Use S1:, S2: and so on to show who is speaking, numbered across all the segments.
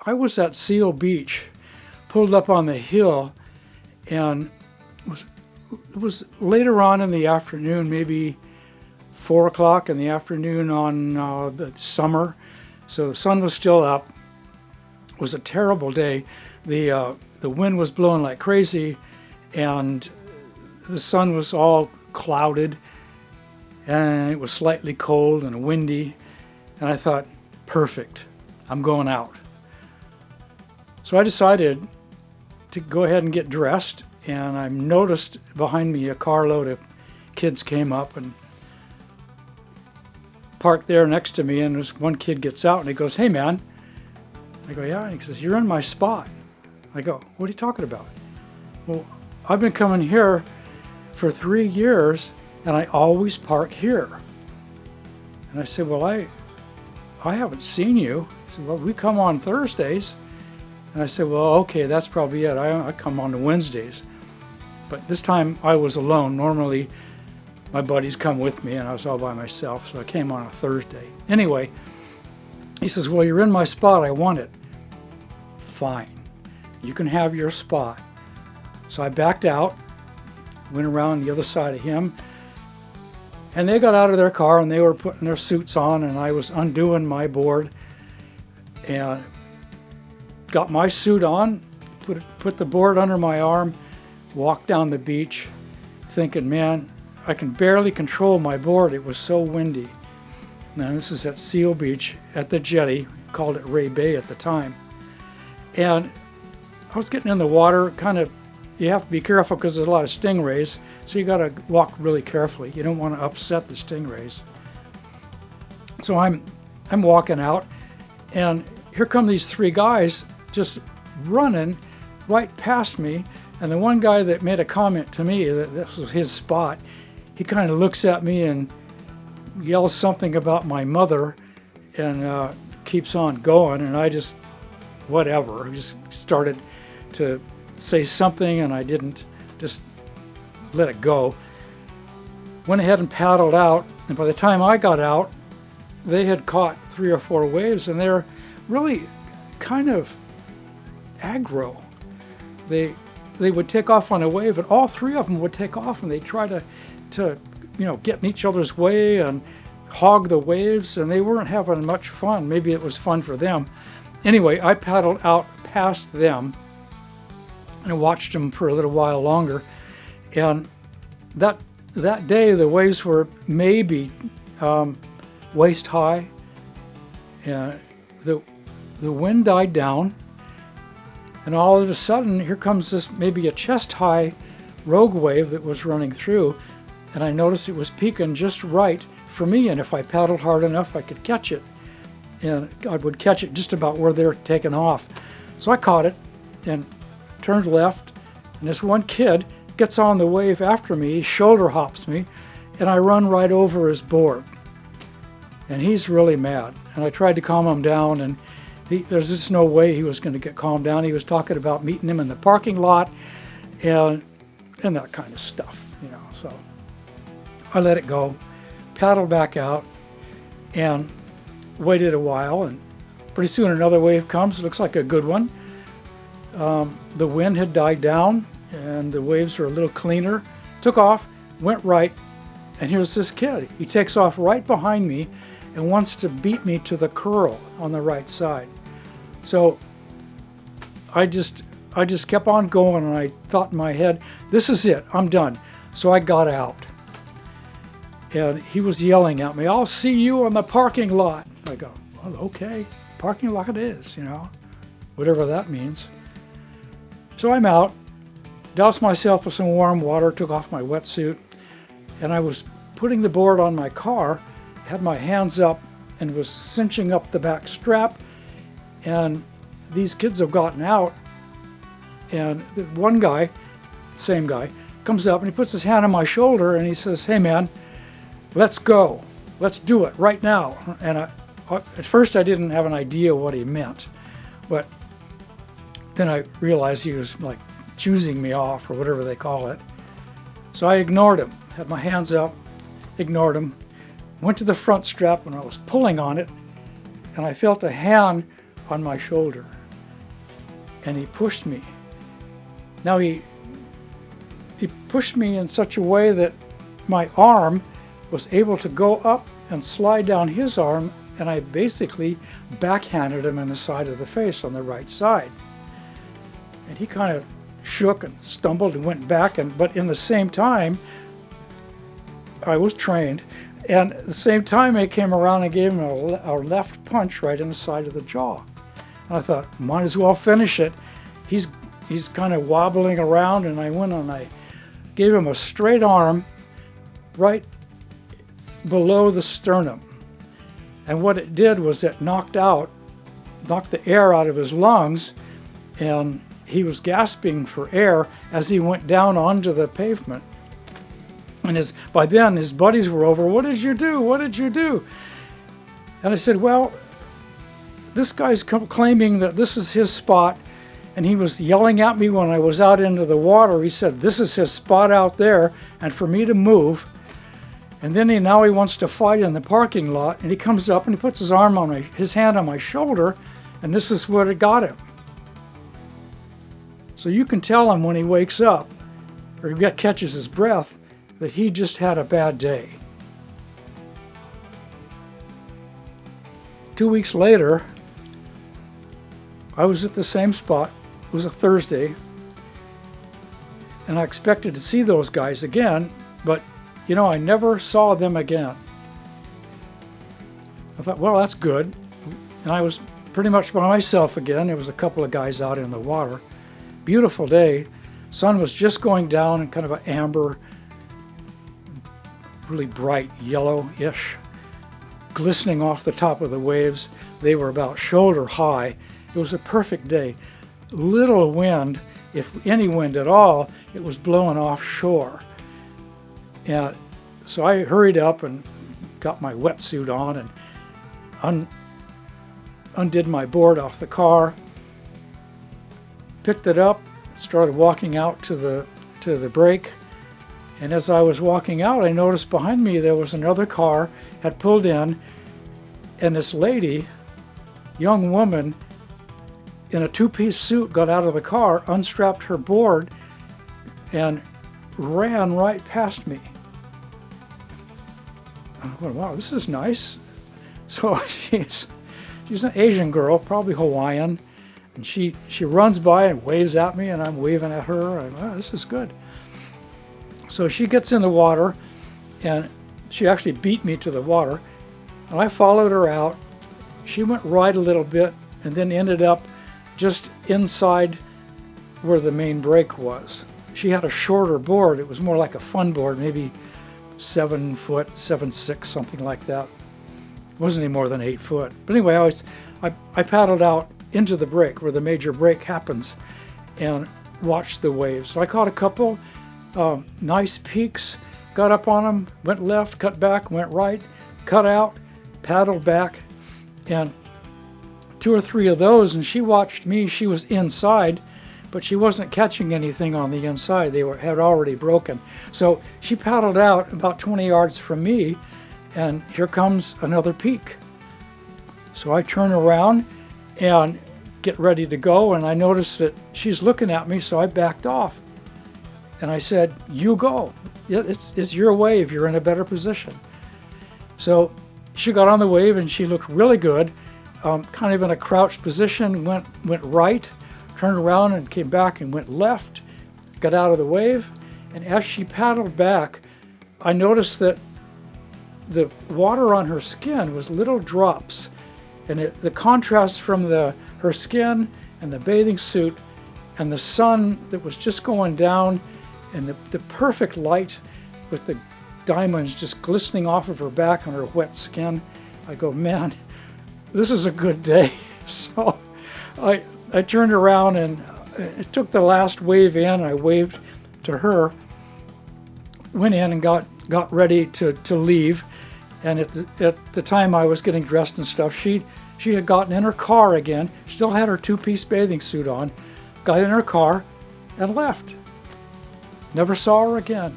S1: I was at Seal Beach, pulled up on the hill, and it was later on in the afternoon, maybe 4 o'clock in the afternoon on the summer. So the sun was still up. It was a terrible day. The wind was blowing like crazy, and the sun was all clouded, and it was slightly cold and windy. And I thought, perfect, I'm going out. So I decided to go ahead and get dressed, and I noticed behind me a carload of kids came up and parked there next to me, and this one kid gets out and he goes, "Hey man." I go, "Yeah." And he says, "You're in my spot." I go, "What are you talking about?" "Well, I've been coming here for 3 years and I always park here." And I said, "Well, I haven't seen you." He said, "Well, we come on Thursdays." And I said, "Well, okay, that's probably it. I come on the Wednesdays." But this time I was alone. Normally my buddies come with me, and I was all by myself, so I came on a Thursday. Anyway, he says, "Well, you're in my spot. I want it." "Fine, you can have your spot." So I backed out, went around the other side of him, and they got out of their car and they were putting their suits on, and I was undoing my board and got my suit on, put the board under my arm, walked down the beach thinking, man, I can barely control my board. It was so windy. Now this is at Seal Beach at the jetty, called it Ray Bay at the time. And I was getting in the water, kind of, you have to be careful because there's a lot of stingrays, so you got to walk really carefully. You don't want to upset the stingrays. So I'm walking out, and here come these 3 guys just running right past me. And the one guy that made a comment to me that this was his spot, he kind of looks at me and yells something about my mother and keeps on going. And I just, whatever, I just started to say something, and I didn't, just let it go. Went ahead and paddled out, and by the time I got out, they had caught 3 or 4 waves, and they're really kind of aggro. They would take off on a wave, and all 3 of them would take off, and they'd try to get in each other's way and hog the waves, and they weren't having much fun. Maybe it was fun for them. Anyway, I paddled out past them and watched them for a little while longer. And that day, the waves were maybe waist high. And the wind died down, and all of a sudden, here comes this maybe a chest-high rogue wave that was running through, and I noticed it was peaking just right for me, and if I paddled hard enough, I could catch it. And I would catch it just about where they're taking off. So I caught it and turned left, and this one kid gets on the wave after me, he shoulder hops me, and I run right over his board. And he's really mad. And I tried to calm him down, and there's just no way he was going to get calmed down. He was talking about meeting him in the parking lot and that kind of stuff, So I let it go, paddled back out, and waited a while, and pretty soon another wave comes. It looks like a good one. The wind had died down, and the waves were a little cleaner. Took off, went right, and here's this kid. He takes off right behind me and wants to beat me to the curl on the right side. So I just kept on going, and I thought in my head, this is it, I'm done. So I got out, and he was yelling at me, "I'll see you on the parking lot." I go, "Well, okay, parking lot it is, whatever that means." So I'm out, doused myself with some warm water, took off my wetsuit, and I was putting the board on my car, had my hands up, and was cinching up the back strap, and these kids have gotten out, and the one guy, same guy, comes up and he puts his hand on my shoulder and he says, "Hey man, let's go. Let's do it right now." And at first I didn't have an idea what he meant, but then I realized he was like choosing me off or whatever they call it. So I ignored him, had my hands up, ignored him, went to the front strap and I was pulling on it, and I felt a hand on my shoulder. and he pushed me. Now he pushed me in such a way that my arm was able to go up and slide down his arm, and I basically backhanded him in the side of the face on the right side. And he kind of shook and stumbled and went back, but in the same time, I was trained, and at the same time I came around and gave him a left punch right in the side of the jaw. And I thought, might as well finish it. He's kind of wobbling around, and I went and I gave him a straight arm right below the sternum. And what it did was it knocked the air out of his lungs, and he was gasping for air as he went down onto the pavement. And by then his buddies were over. What did you do? What did you do? And I said, well, this guy's claiming that this is his spot, and he was yelling at me when I was out into the water. He said, this is his spot out there, and for me to move. And then now he wants to fight in the parking lot, and he comes up and he puts his hand on my shoulder, and this is what it got him. So you can tell him when he wakes up, or he catches his breath, that he just had a bad day. 2 weeks later, I was at the same spot. It was a Thursday, and I expected to see those guys again, but I never saw them again. I thought, well, that's good. And I was pretty much by myself again. There was a couple of guys out in the water. Beautiful day. Sun was just going down in kind of an amber, really bright yellow-ish, glistening off the top of the waves. They were about shoulder high. It was a perfect day. Little wind, if any wind at all, it was blowing offshore. And so I hurried up and got my wetsuit on and undid my board off the car, picked it up, started walking out to the break. And as I was walking out, I noticed behind me there was another car had pulled in, and this lady, young woman, in a two-piece suit got out of the car, unstrapped her board, and ran right past me. I went, wow, this is nice. So she's an Asian girl, probably Hawaiian, and she runs by and waves at me, and I'm waving at her. Wow, this is good. So she gets in the water, and she actually beat me to the water, and I followed her out. She went right a little bit and then ended up just inside where the main break was. She had a shorter board. It was more like a fun board, maybe 7 foot, 7'6", something like that. It wasn't any more than 8 foot. But anyway, I paddled out into the break where the major break happens and watched the waves. So I caught a couple nice peaks, got up on them, went left, cut back, went right, cut out, paddled back, and 2 or 3 of those, and she watched me. She was inside, but she wasn't catching anything on the inside. They had already broken. So she paddled out about 20 yards from me, and here comes another peak. So I turn around and get ready to go, and I notice that she's looking at me, so I backed off. And I said, you go. It's your wave. You're in a better position. So she got on the wave, and she looked really good, kind of in a crouched position, went right, turned around and came back and went left, got out of the wave. And as she paddled back, I noticed that the water on her skin was little drops. And the contrast from her skin and the bathing suit and the sun that was just going down and the perfect light with the diamonds just glistening off of her back on her wet skin, I go, man, this is a good day. So I turned around and I took the last wave in. I waved to her, went in and got ready to leave. And at the time I was getting dressed and stuff, she had gotten in her car again, still had her two-piece bathing suit on, got in her car and left. Never saw her again.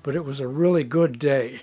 S1: But it was a really good day.